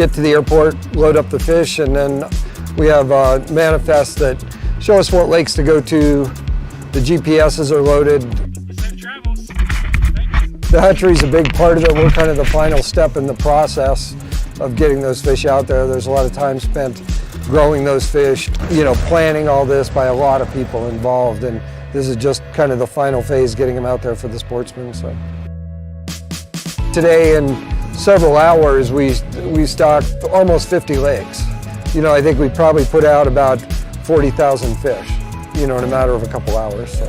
get to the airport, load up the fish, and then we have manifests that show us what lakes to go to. The GPSs are loaded. The hatchery is a big part of it. We're kind of the final step in the process of getting those fish out there. There's a lot of time spent growing those fish, planning all this by a lot of people involved, and this is just kind of the final phase, getting them out there for the sportsmen. So today, in several hours, we stocked almost 50 lakes. I think we probably put out about 40,000 fish, in a matter of a couple hours. So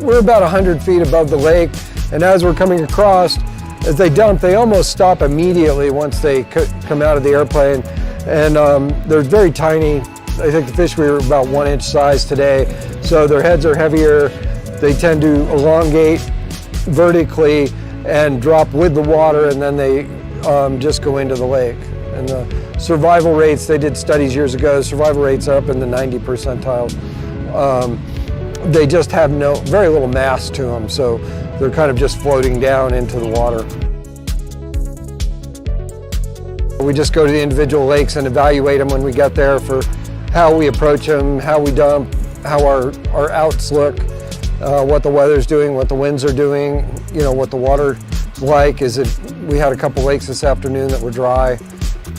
we're about 100 feet above the lake, and as we're coming across, as they dump, they almost stop immediately once they come out of the airplane, and they're very tiny. I think the fish were about 1 inch size today, so their heads are heavier. They tend to elongate vertically and drop with the water, and then they just go into the lake. And the survival rates, they did studies years ago, survival rates are up in the 90 percentile. They just have very little mass to them, so they're kind of just floating down into the water. We just go to the individual lakes and evaluate them when we get there for how we approach them, how we dump, how our outs look, what the weather's doing, what the winds are doing, what the water's like. We had a couple lakes this afternoon that were dry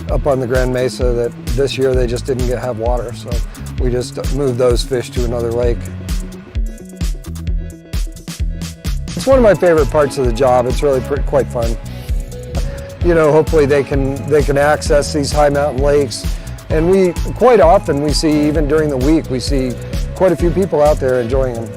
up on the Grand Mesa that this year they just didn't have water, so we just moved those fish to another lake. It's one of my favorite parts of the job. It's really quite fun. Hopefully they can access these high mountain lakes, and quite often we see, even during the week, we see quite a few people out there enjoying them.